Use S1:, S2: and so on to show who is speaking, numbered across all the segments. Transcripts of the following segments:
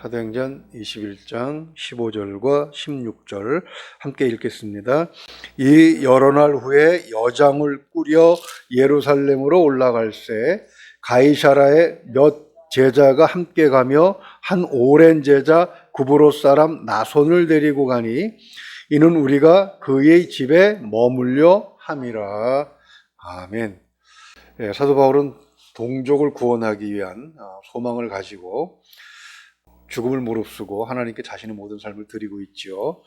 S1: 사도행전 21장 15절과 16절 함께 읽겠습니다. 이 여러 날 후에 여장을 꾸려 예루살렘으로 올라갈새 가이사라에 몇 제자가 함께 가며 한 오랜 제자 구브로 사람 나손을 데리고 가니 이는 우리가 그의 집에 머물려 함이라. 아멘. 사도 바울은 동족을 구원하기 위한 소망을 가지고 죽음을 무릅쓰고 하나님께 자신의 모든 삶을 드리고 있죠.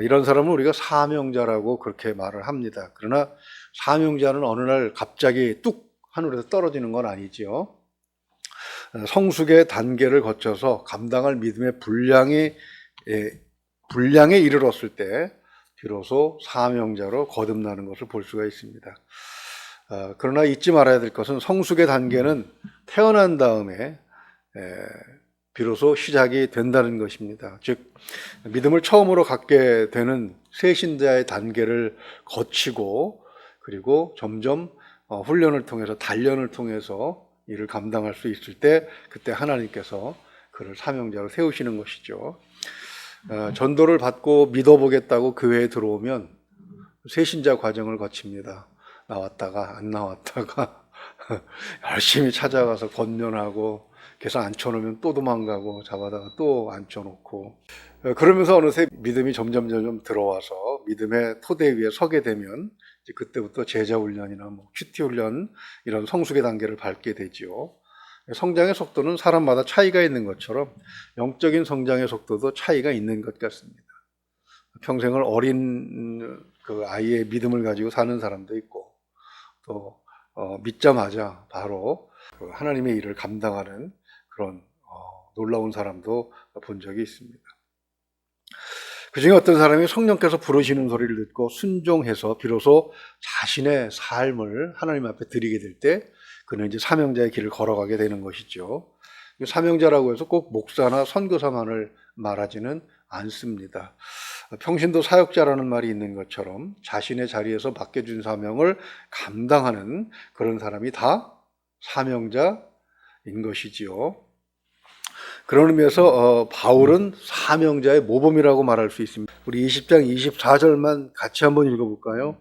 S1: 이런 사람은 우리가 사명자라고 그렇게 말을 합니다. 그러나 사명자는 어느 날 갑자기 뚝 하늘에서 떨어지는 건 아니죠. 성숙의 단계를 거쳐서 감당할 믿음의 분량에 이르렀을 때 비로소 사명자로 거듭나는 것을 볼 수가 있습니다. 그러나 잊지 말아야 될 것은 성숙의 단계는 태어난 다음에 비로소 시작이 된다는 것입니다. 즉 믿음을 처음으로 갖게 되는 새신자의 단계를 거치고 그리고 점점 훈련을 통해서 단련을 통해서 이를 감당할 수 있을 때 그때 하나님께서 그를 사명자로 세우시는 것이죠. 전도를 받고 믿어보겠다고 교회에 들어오면 새신자 과정을 거칩니다. 나왔다가 안 나왔다가 열심히 찾아가서 권면하고 계속 앉혀놓으면 또 도망가고 잡아다가 또 앉혀놓고 그러면서 어느새 믿음이 점점 들어와서 믿음의 토대 위에 서게 되면 이제 그때부터 제자 훈련이나 큐티 훈련 이런 성숙의 단계를 밟게 되죠. 성장의 속도는 사람마다 차이가 있는 것처럼 영적인 성장의 속도도 차이가 있는 것 같습니다. 평생을 어린 그 아이의 믿음을 가지고 사는 사람도 있고 또 믿자마자 바로 그 하나님의 일을 감당하는 그런 놀라운 사람도 본 적이 있습니다. 그중에 어떤 사람이 성령께서 부르시는 소리를 듣고 순종해서 비로소 자신의 삶을 하나님 앞에 드리게 될 때 그는 이제 사명자의 길을 걸어가게 되는 것이죠. 사명자라고 해서 꼭 목사나 선교사만을 말하지는 않습니다. 평신도 사역자라는 말이 있는 것처럼 자신의 자리에서 맡겨준 사명을 감당하는 그런 사람이 다 사명자인 것이지요. 그런 의미에서 바울은 사명자의 모범이라고 말할 수 있습니다. 우리 20장 24절만 같이 한번 읽어볼까요?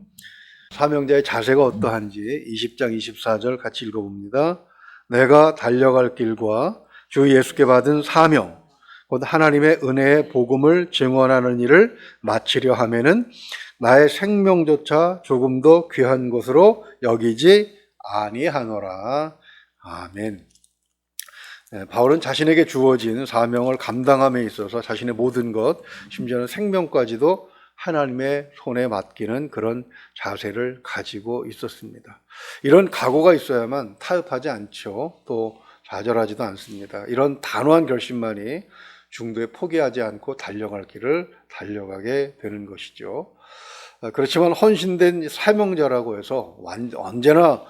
S1: 사명자의 자세가 어떠한지 20장 24절 같이 읽어봅니다. 내가 달려갈 길과 주 예수께 받은 사명 곧 하나님의 은혜의 복음을 증언하는 일을 마치려 하면은 나의 생명조차 조금 더 귀한 것으로 여기지 아니하노라. 아멘. 바울은 자신에게 주어진 사명을 감당함에 있어서 자신의 모든 것, 심지어는 생명까지도 하나님의 손에 맡기는 그런 자세를 가지고 있었습니다. 이런 각오가 있어야만 타협하지 않죠. 또 좌절하지도 않습니다. 이런 단호한 결심만이 중도에 포기하지 않고 달려갈 길을 달려가게 되는 것이죠. 그렇지만 헌신된 사명자라고 해서 언제나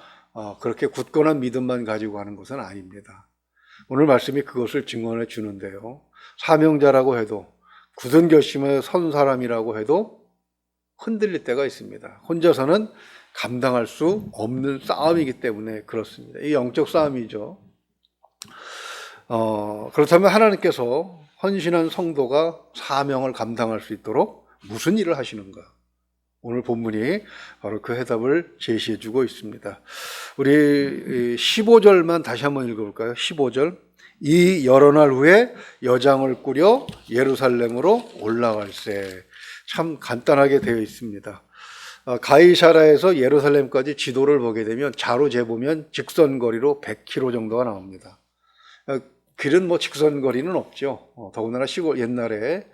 S1: 그렇게 굳건한 믿음만 가지고 가는 것은 아닙니다. 오늘 말씀이 그것을 증언해 주는데요. 사명자라고 해도 굳은 결심에 선 사람이라고 해도 흔들릴 때가 있습니다. 혼자서는 감당할 수 없는 싸움이기 때문에 그렇습니다. 이 영적 싸움이죠. 그렇다면 하나님께서 헌신한 성도가 사명을 감당할 수 있도록 무슨 일을 하시는가? 오늘 본문이 바로 그 해답을 제시해 주고 있습니다. 우리 15절만 다시 한번 읽어볼까요? 15절. 이 여러 날 후에 여장을 꾸려 예루살렘으로 올라갈새. 참 간단하게 되어 있습니다. 가이사라에서 예루살렘까지 지도를 보게 되면 자로 재보면 직선거리로 100km 정도가 나옵니다. 길은 직선거리는 없죠. 더군다나 시골 옛날에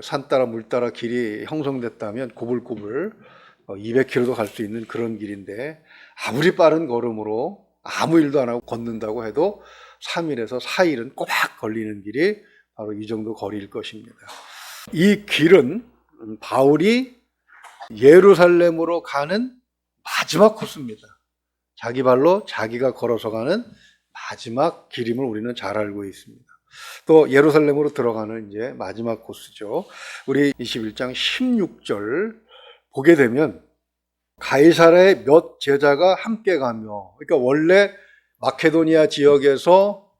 S1: 산 따라 물 따라 길이 형성됐다면 고불고불 200km도 갈 수 있는 그런 길인데 아무리 빠른 걸음으로 아무 일도 안 하고 걷는다고 해도 3일에서 4일은 꼬박 걸리는 길이 바로 이 정도 거리일 것입니다. 이 길은 바울이 예루살렘으로 가는 마지막 코스입니다. 자기 발로 자기가 걸어서 가는 마지막 길임을 우리는 잘 알고 있습니다. 또 예루살렘으로 들어가는 이제 마지막 코스죠. 우리 21장 16절 보게 되면 가이사라의 몇 제자가 함께 가며, 그러니까 원래 마케도니아 지역에서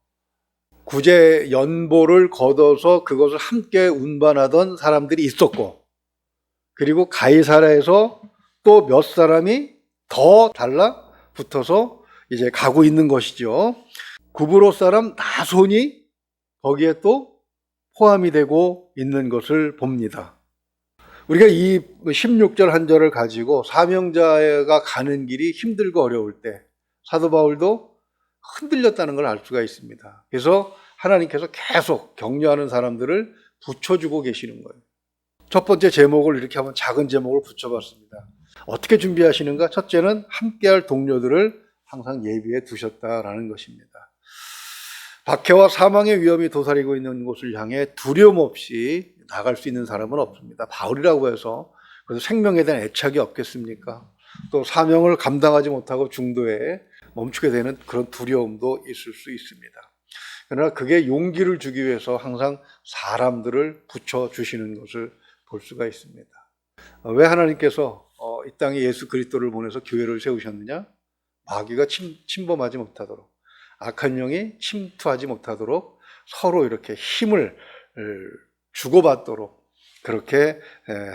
S1: 구제 연보를 거둬서 그것을 함께 운반하던 사람들이 있었고, 그리고 가이사랴에서 또 몇 사람이 더 달라붙어서 이제 가고 있는 것이죠. 구브로 사람 나손이 거기에 또 포함이 되고 있는 것을 봅니다. 우리가 이 16절 한 절을 가지고 사명자가 가는 길이 힘들고 어려울 때 사도 바울도 흔들렸다는 걸 알 수가 있습니다. 그래서 하나님께서 계속 격려하는 사람들을 붙여주고 계시는 거예요. 첫 번째 제목을 이렇게 한번 작은 제목을 붙여봤습니다. 어떻게 준비하시는가? 첫째는 함께할 동료들을 항상 예비해 두셨다라는 것입니다. 박해와 사망의 위험이 도사리고 있는 곳을 향해 두려움 없이 나갈 수 있는 사람은 없습니다. 바울이라고 해서 그래서 생명에 대한 애착이 없겠습니까? 또 사명을 감당하지 못하고 중도에 멈추게 되는 그런 두려움도 있을 수 있습니다. 그러나 그게 용기를 주기 위해서 항상 사람들을 붙여주시는 것을 볼 수가 있습니다. 왜 하나님께서 이 땅에 예수 그리스도를 보내서 교회를 세우셨느냐? 마귀가 침범하지 못하도록, 악한 영이 침투하지 못하도록 서로 이렇게 힘을 주고받도록 그렇게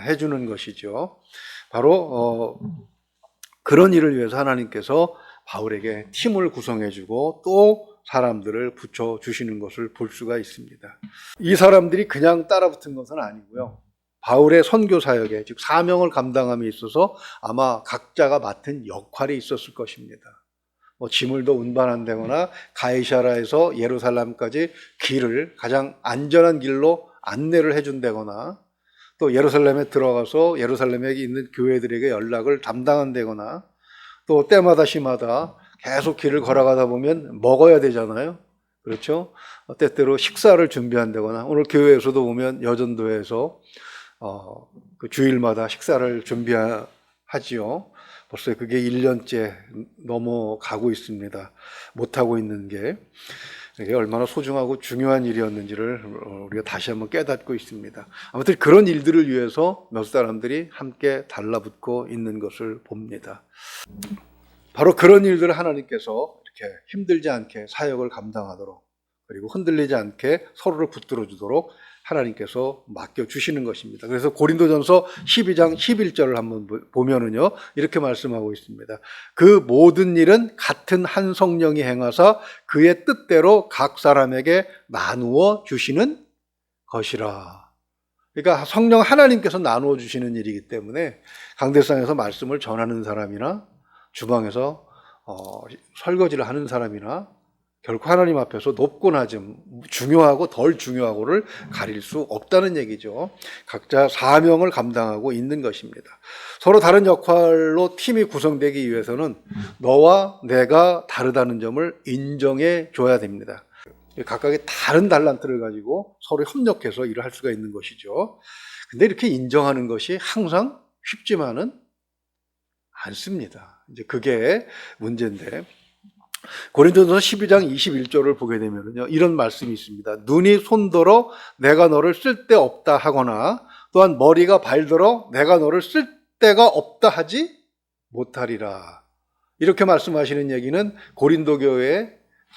S1: 해주는 것이죠. 바로 그런 일을 위해서 하나님께서 바울에게 팀을 구성해주고 또 사람들을 붙여주시는 것을 볼 수가 있습니다. 이 사람들이 그냥 따라붙은 것은 아니고요. 바울의 선교 사역에, 즉 사명을 감당함에 있어서 아마 각자가 맡은 역할이 있었을 것입니다. 짐을 더 운반한다거나 가이사랴에서 예루살렘까지 길을 가장 안전한 길로 안내를 해준다거나 또 예루살렘에 들어가서 예루살렘에 있는 교회들에게 연락을 담당한다거나 또 때마다 시마다 계속 길을 걸어가다 보면 먹어야 되잖아요. 그렇죠? 때때로 식사를 준비한다거나 오늘 교회에서도 보면 여전도에서 그 주일마다 식사를 준비하지요. 벌써 그게 1년째 넘어가고 있습니다. 못하고 있는 게 이게 얼마나 소중하고 중요한 일이었는지를 우리가 다시 한번 깨닫고 있습니다. 아무튼 그런 일들을 위해서 몇 사람들이 함께 달라붙고 있는 것을 봅니다. 바로 그런 일들을 하나님께서 이렇게 힘들지 않게 사역을 감당하도록 그리고 흔들리지 않게 서로를 붙들어 주도록 하나님께서 맡겨주시는 것입니다. 그래서 고린도전서 12장 11절을 한번 보면은요, 이렇게 말씀하고 있습니다. 그 모든 일은 같은 한 성령이 행하사 그의 뜻대로 각 사람에게 나누어 주시는 것이라. 그러니까 성령 하나님께서 나누어 주시는 일이기 때문에 강대상에서 말씀을 전하는 사람이나 주방에서 설거지를 하는 사람이나 결코 하나님 앞에서 높고 낮음, 중요하고 덜 중요하고를 가릴 수 없다는 얘기죠. 각자 사명을 감당하고 있는 것입니다. 서로 다른 역할로 팀이 구성되기 위해서는 너와 내가 다르다는 점을 인정해 줘야 됩니다. 각각의 다른 달란트를 가지고 서로 협력해서 일을 할 수가 있는 것이죠. 근데 이렇게 인정하는 것이 항상 쉽지만은 않습니다. 이제 그게 문제인데, 고린도전서 12장 21절을 보게 되면요, 이런 말씀이 있습니다. 눈이 손더러 내가 너를 쓸데없다 하거나 또한 머리가 발더러 내가 너를 쓸데가 없다 하지 못하리라. 이렇게 말씀하시는 얘기는 고린도 교회에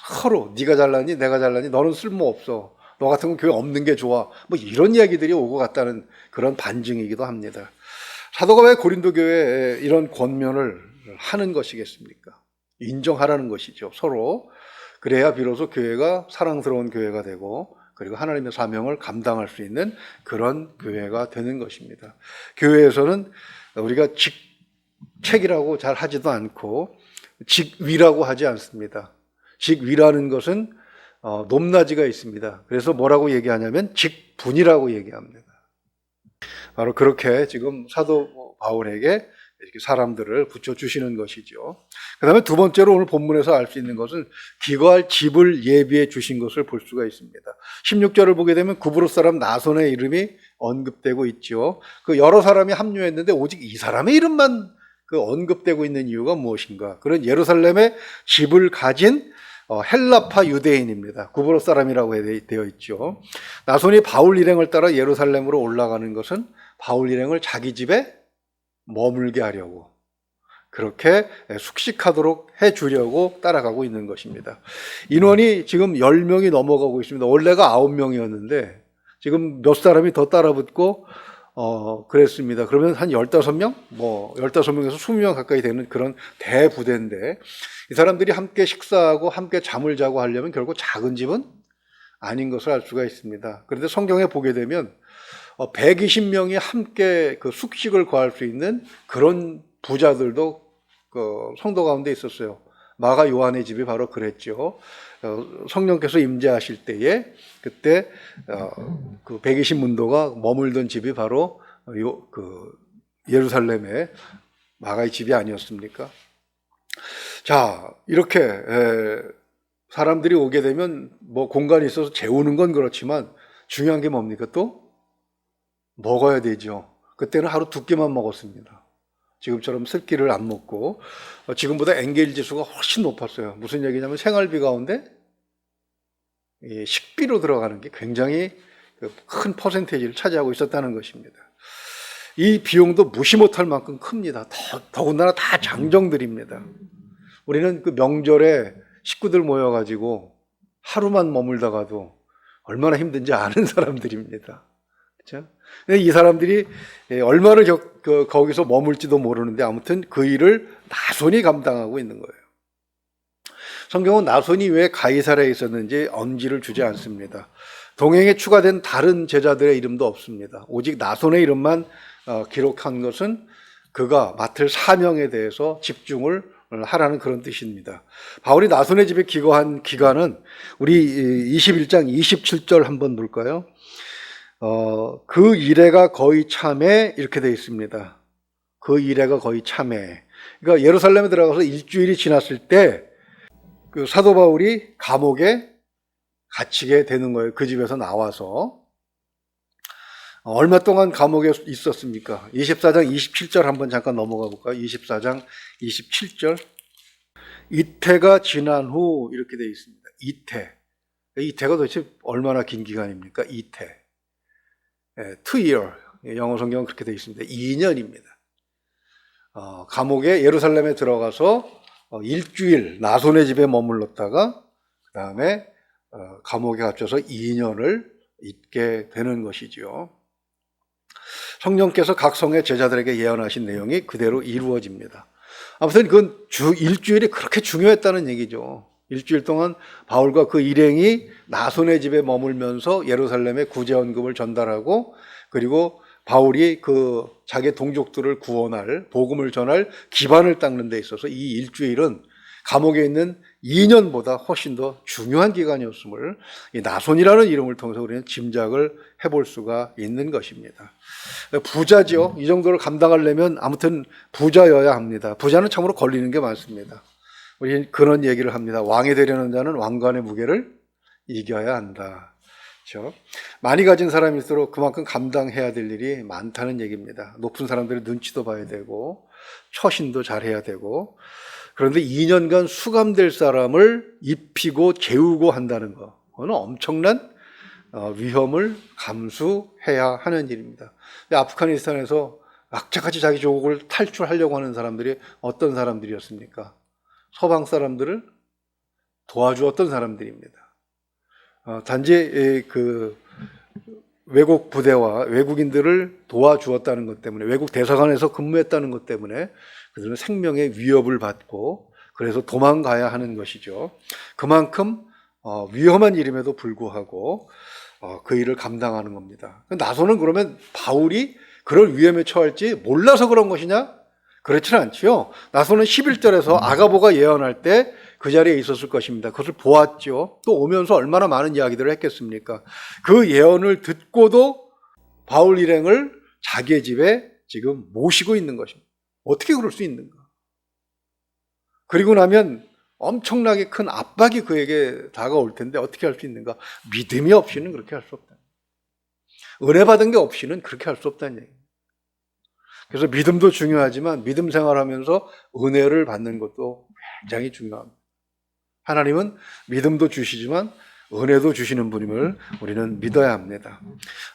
S1: 서로 네가 잘나니 내가 잘나니 너는 쓸모없어, 너 같은 건 교회 없는 게 좋아, 뭐 이런 이야기들이 오고 갔다는 그런 반증이기도 합니다. 사도가 왜 고린도 교회에 이런 권면을 하는 것이겠습니까? 인정하라는 것이죠. 서로. 그래야 비로소 교회가 사랑스러운 교회가 되고 그리고 하나님의 사명을 감당할 수 있는 그런 교회가 되는 것입니다. 교회에서는 우리가 직책이라고 잘 하지도 않고 직위라고 하지 않습니다. 직위라는 것은 높낮이가 있습니다. 그래서 뭐라고 얘기하냐면 직분이라고 얘기합니다. 바로 그렇게 지금 사도 바울에게 이렇게 사람들을 붙여주시는 것이죠. 그 다음에 두 번째로 오늘 본문에서 알 수 있는 것은 기거할 집을 예비해 주신 것을 볼 수가 있습니다. 16절을 보게 되면 구브로 사람 나손의 이름이 언급되고 있죠. 그 여러 사람이 합류했는데 오직 이 사람의 이름만 그 언급되고 있는 이유가 무엇인가? 그런 예루살렘에 집을 가진 헬라파 유대인입니다. 구브로 사람이라고 되어 있죠. 나손이 바울 일행을 따라 예루살렘으로 올라가는 것은 바울 일행을 자기 집에 머물게 하려고, 그렇게 숙식하도록 해주려고 따라가고 있는 것입니다. 인원이 지금 10명이 넘어가고 있습니다. 원래가 9명이었는데 지금 몇 사람이 더 따라붙고 그랬습니다. 그러면 한 15명? 15명에서 20명 가까이 되는 그런 대부대인데, 이 사람들이 함께 식사하고 함께 잠을 자고 하려면 결국 작은 집은 아닌 것을 알 수가 있습니다. 그런데 성경에 보게 되면 120명이 함께 그 숙식을 거할 수 있는 그런 부자들도 그 성도 가운데 있었어요. 마가 요한의 집이 바로 그랬죠. 성령께서 임재하실 때에 그때 그 120문도가 머물던 집이 바로 예루살렘의 마가의 집이 아니었습니까? 자, 이렇게 사람들이 오게 되면 뭐 공간이 있어서 재우는 건 그렇지만 중요한 게 뭡니까? 또 먹어야 되죠. 그때는 하루 2끼만 먹었습니다. 지금처럼 3끼를 안 먹고 지금보다 엔게일 지수가 훨씬 높았어요. 무슨 얘기냐면 생활비 가운데 식비로 들어가는 게 굉장히 큰 퍼센테이지를 차지하고 있었다는 것입니다. 이 비용도 무시 못할 만큼 큽니다. 더군다나 다 장정들입니다. 우리는 그 명절에 식구들 모여가지고 하루만 머물다가도 얼마나 힘든지 아는 사람들입니다. 그렇죠? 이 사람들이 얼마를 거기서 머물지도 모르는데 아무튼 그 일을 나손이 감당하고 있는 거예요. 성경은 나손이 왜 가이사랴에 있었는지 엄지를 주지 않습니다. 동행에 추가된 다른 제자들의 이름도 없습니다. 오직 나손의 이름만 기록한 것은 그가 맡을 사명에 대해서 집중을 하라는 그런 뜻입니다. 바울이 나손의 집에 기거한 기간은 우리 21장 27절 한번 볼까요? 그 이래가 거의 참에 이렇게 되어 있습니다. 그 이래가 거의 참에. 그러니까 예루살렘에 들어가서 일주일이 지났을 때 그 사도 바울이 감옥에 갇히게 되는 거예요. 그 집에서 나와서. 얼마 동안 감옥에 있었습니까? 24장 27절 한번 잠깐 넘어가 볼까요? 24장 27절. 이태가 지난 후 이렇게 되어 있습니다. 이태가 도대체 얼마나 긴 기간입니까? 이태. 2year. 영어 성경은 그렇게 되어 있습니다. 2년입니다. 감옥에 예루살렘에 들어가서 일주일 나손의 집에 머물렀다가 그 다음에 감옥에 갇혀서 2년을 있게 되는 것이죠. 성령께서 각 성의 제자들에게 예언하신 내용이 그대로 이루어집니다. 아무튼 그건 일주일이 그렇게 중요했다는 얘기죠. 일주일 동안 바울과 그 일행이 나손의 집에 머물면서 예루살렘에 구제헌금을 전달하고, 그리고 바울이 그 자기 동족들을 구원할, 복음을 전할 기반을 닦는 데 있어서 이 일주일은 감옥에 있는 2년보다 훨씬 더 중요한 기간이었음을 이 나손이라는 이름을 통해서 우리는 짐작을 해볼 수가 있는 것입니다. 부자죠. 이 정도를 감당하려면 아무튼 부자여야 합니다. 부자는 참으로 걸리는 게 많습니다. 우리 그런 얘기를 합니다. 왕이 되려는 자는 왕관의 무게를 이겨야 한다. 그렇죠? 많이 가진 사람일수록 그만큼 감당해야 될 일이 많다는 얘기입니다. 높은 사람들의 눈치도 봐야 되고 처신도 잘해야 되고, 그런데 2년간 수감될 사람을 입히고 재우고 한다는 거, 그거는 엄청난 위험을 감수해야 하는 일입니다. 아프가니스탄에서 악착같이 자기 조국을 탈출하려고 하는 사람들이 어떤 사람들이었습니까? 서방 사람들을 도와주었던 사람들입니다. 단지 그 외국 부대와 외국인들을 도와주었다는 것 때문에, 외국 대사관에서 근무했다는 것 때문에 그들은 생명의 위협을 받고 그래서 도망가야 하는 것이죠. 그만큼 위험한 일임에도 불구하고 그 일을 감당하는 겁니다. 나손은 그러면 바울이 그럴 위험에 처할지 몰라서 그런 것이냐? 그렇지는 않지요. 나손은 11절에서 아가보가 예언할 때 그 자리에 있었을 것입니다. 그것을 보았죠. 또 오면서 얼마나 많은 이야기들을 했겠습니까? 그 예언을 듣고도 바울 일행을 자기의 집에 지금 모시고 있는 것입니다. 어떻게 그럴 수 있는가? 그리고 나면 엄청나게 큰 압박이 그에게 다가올 텐데 어떻게 할 수 있는가? 믿음이 없이는 그렇게 할 수 없다. 은혜 받은 게 없이는 그렇게 할 수 없다는 얘기입니다. 그래서 믿음도 중요하지만 믿음 생활하면서 은혜를 받는 것도 굉장히 중요합니다. 하나님은 믿음도 주시지만 은혜도 주시는 분임을 우리는 믿어야 합니다.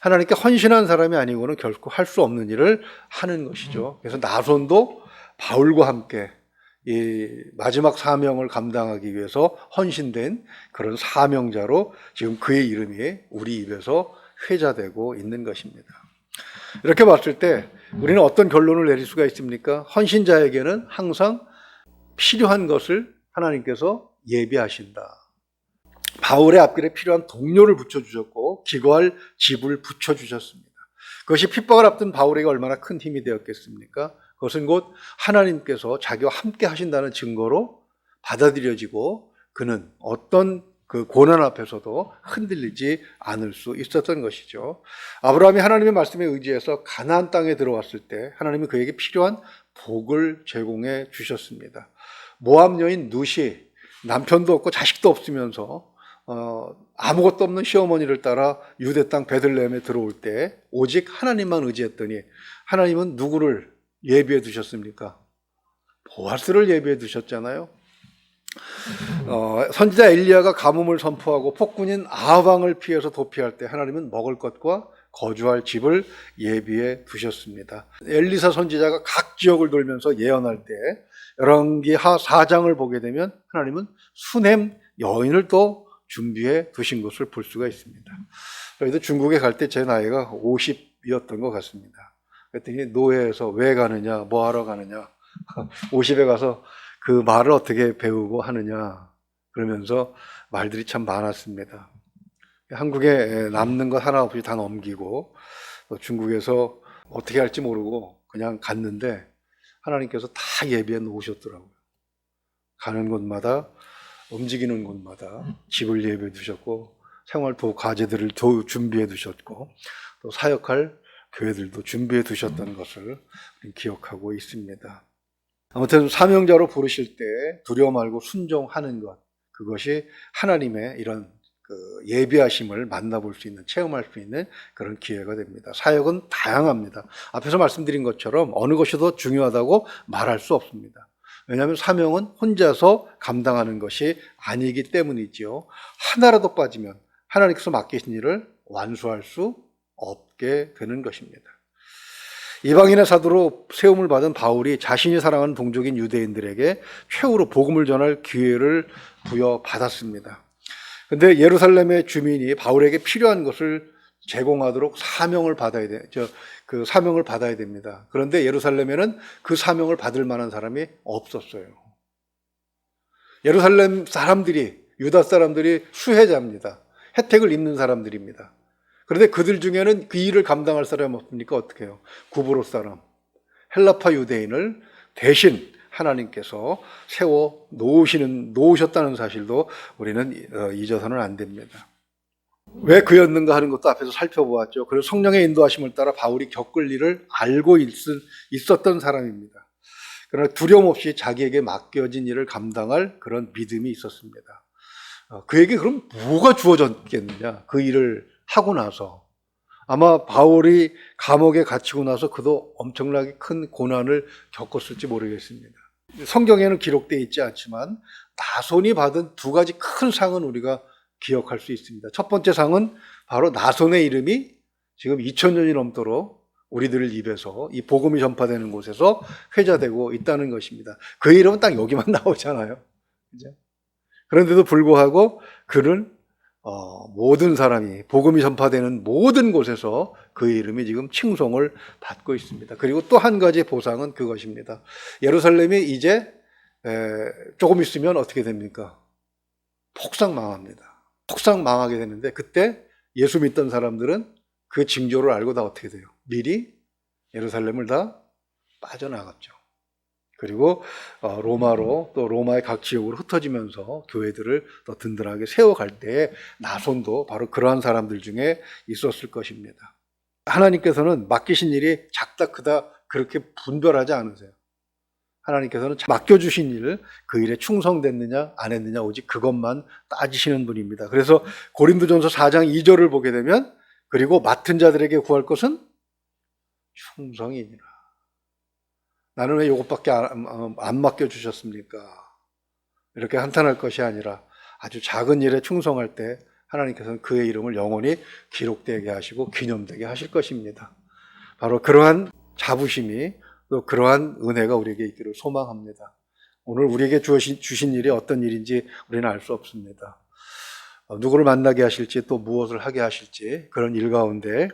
S1: 하나님께 헌신한 사람이 아니고는 결코 할 수 없는 일을 하는 것이죠. 그래서 나손도 바울과 함께 이 마지막 사명을 감당하기 위해서 헌신된 그런 사명자로 지금 그의 이름이 우리 입에서 회자되고 있는 것입니다. 이렇게 봤을 때 우리는 어떤 결론을 내릴 수가 있습니까? 헌신자에게는 항상 필요한 것을 하나님께서 예비하신다. 바울의 앞길에 필요한 동료를 붙여주셨고 기거할 집을 붙여주셨습니다. 그것이 핍박을 앞둔 바울에게 얼마나 큰 힘이 되었겠습니까? 그것은 곧 하나님께서 자기와 함께 하신다는 증거로 받아들여지고 그는 어떤 그 고난 앞에서도 흔들리지 않을 수 있었던 것이죠. 아브라함이 하나님의 말씀에 의지해서 가나안 땅에 들어왔을 때 하나님이 그에게 필요한 복을 제공해 주셨습니다. 모압 여인 룻이 남편도 없고 자식도 없으면서 아무것도 없는 시어머니를 따라 유대 땅 베들레헴에 들어올 때 오직 하나님만 의지했더니 하나님은 누구를 예비해 두셨습니까? 보아스를 예비해 두셨잖아요. 선지자 엘리야가 가뭄을 선포하고 폭군인 아합 왕을 피해서 도피할 때 하나님은 먹을 것과 거주할 집을 예비해 두셨습니다. 엘리사 선지자가 각 지역을 돌면서 예언할 때 열왕기하 4장을 보게 되면 하나님은 수넴 여인을 또 준비해 두신 것을 볼 수가 있습니다. 저희도 중국에 갈 때 제 나이가 50이었던 것 같습니다. 그랬더니 노예에서 왜 가느냐, 뭐 하러 가느냐, 50에 가서 그 말을 어떻게 배우고 하느냐 그러면서 말들이 참 많았습니다. 한국에 남는 것 하나 없이 다 넘기고 중국에서 어떻게 할지 모르고 그냥 갔는데 하나님께서 다 예비해 놓으셨더라고요. 가는 곳마다 움직이는 곳마다 집을 예비해 두셨고 생활도 과제들을 준비해 두셨고 또 사역할 교회들도 준비해 두셨던 것을 기억하고 있습니다. 아무튼 사명자로 부르실 때 두려워 말고 순종하는 것, 그것이 하나님의 이런 그 예비하심을 만나볼 수 있는, 체험할 수 있는 그런 기회가 됩니다. 사역은 다양합니다. 앞에서 말씀드린 것처럼 어느 것이 더 중요하다고 말할 수 없습니다. 왜냐하면 사명은 혼자서 감당하는 것이 아니기 때문이지요. 하나라도 빠지면 하나님께서 맡기신 일을 완수할 수 없게 되는 것입니다. 이방인의 사도로 세움을 받은 바울이 자신이 사랑하는 동족인 유대인들에게 최후로 복음을 전할 기회를 부여받았습니다. 그런데 예루살렘의 주민이 바울에게 필요한 것을 제공하도록 사명을 받아야 됩니다. 그런데 예루살렘에는 그 사명을 받을 만한 사람이 없었어요. 예루살렘 사람들이, 유다 사람들이 수혜자입니다. 혜택을 입는 사람들입니다. 그런데 그들 중에는 그 일을 감당할 사람이 없으니까 어떻게 해요? 구브로 사람, 헬라파 유대인을 대신 하나님께서 세워 놓으셨다는 사실도 우리는 잊어서는 안 됩니다. 왜 그였는가 하는 것도 앞에서 살펴보았죠. 그리고 성령의 인도하심을 따라 바울이 겪을 일을 알고 있었던 사람입니다. 그러나 두려움 없이 자기에게 맡겨진 일을 감당할 그런 믿음이 있었습니다. 그에게 그럼 뭐가 주어졌겠느냐? 그 일을 하고 나서 아마 바울이 감옥에 갇히고 나서 그도 엄청나게 큰 고난을 겪었을지 모르겠습니다. 성경에는 기록되어 있지 않지만 나손이 받은 두 가지 큰 상은 우리가 기억할 수 있습니다. 첫 번째 상은 바로 나손의 이름이 지금 2000년이 넘도록 우리들 입에서 이 복음이 전파되는 곳에서 회자되고 있다는 것입니다. 그 이름은 딱 여기만 나오잖아요. 그죠? 그런데도 불구하고 그는 모든 사람이 복음이 전파되는 모든 곳에서 그의 이름이 지금 칭송을 받고 있습니다. 그리고 또 한 가지 보상은 그것입니다. 예루살렘이 이제 조금 있으면 어떻게 됩니까? 폭삭 망합니다. 폭삭 망하게 되는데 그때 예수 믿던 사람들은 그 징조를 알고 다 어떻게 돼요? 미리 예루살렘을 다 빠져나갔죠. 그리고 로마로 또 로마의 각 지역으로 흩어지면서 교회들을 더 든든하게 세워갈 때 나손도 바로 그러한 사람들 중에 있었을 것입니다. 하나님께서는 맡기신 일이 작다 크다 그렇게 분별하지 않으세요. 하나님께서는 맡겨주신 일, 그 일에 충성됐느냐 안 했느냐 오직 그것만 따지시는 분입니다. 그래서 고린도전서 4장 2절을 보게 되면 그리고 맡은 자들에게 구할 것은 충성이니라. 나는 왜 이것밖에 안 맡겨주셨습니까? 이렇게 한탄할 것이 아니라 아주 작은 일에 충성할 때 하나님께서는 그의 이름을 영원히 기록되게 하시고 기념되게 하실 것입니다. 바로 그러한 자부심이 또 그러한 은혜가 우리에게 있기를 소망합니다. 오늘 우리에게 주신 일이 어떤 일인지 우리는 알 수 없습니다. 누구를 만나게 하실지 또 무엇을 하게 하실지 그런 일 가운데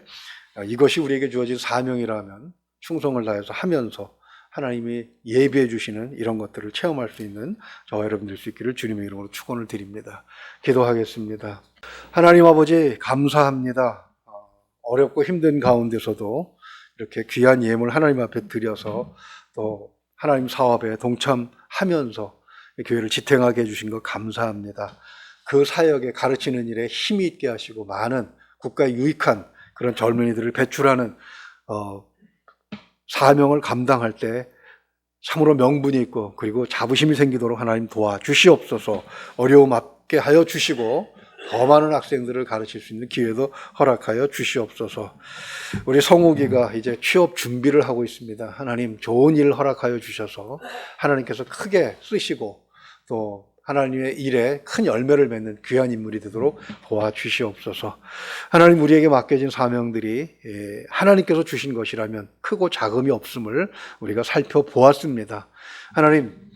S1: 이것이 우리에게 주어진 사명이라면 충성을 다해서 하면서 하나님이 예비해 주시는 이런 것들을 체험할 수 있는 저와 여러분 될 수 있기를 주님의 이름으로 축원을 드립니다. 기도하겠습니다. 하나님 아버지 감사합니다. 어렵고 힘든 가운데서도 이렇게 귀한 예물 하나님 앞에 드려서 또 하나님 사업에 동참하면서 교회를 지탱하게 해주신 것 감사합니다. 그 사역에 가르치는 일에 힘이 있게 하시고 많은 국가에 유익한 그런 젊은이들을 배출하는 사명을 감당할 때 참으로 명분이 있고 그리고 자부심이 생기도록 하나님 도와주시옵소서. 어려움 앞게 하여 주시고 더 많은 학생들을 가르칠 수 있는 기회도 허락하여 주시옵소서. 우리 성욱이가 이제 취업 준비를 하고 있습니다. 하나님 좋은 일 허락하여 주셔서 하나님께서 크게 쓰시고 또 하나님의 일에 큰 열매를 맺는 귀한 인물이 되도록 도와주시옵소서. 하나님 우리에게 맡겨진 사명들이 하나님께서 주신 것이라면 크고 작음이 없음을 우리가 살펴보았습니다. 하나님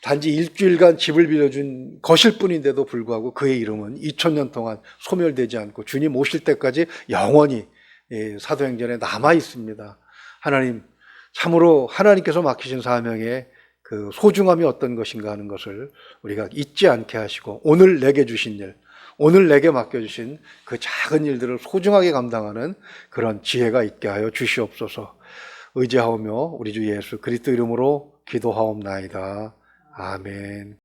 S1: 단지 일주일간 집을 빌려준 것일 뿐인데도 불구하고 그의 이름은 2000년 동안 소멸되지 않고 주님 오실 때까지 영원히 사도행전에 남아 있습니다. 하나님 참으로 하나님께서 맡기신 사명에 그 소중함이 어떤 것인가 하는 것을 우리가 잊지 않게 하시고 오늘 내게 주신 일, 오늘 내게 맡겨주신 그 작은 일들을 소중하게 감당하는 그런 지혜가 있게 하여 주시옵소서. 의지하오며 우리 주 예수 그리스도 이름으로 기도하옵나이다. 아멘.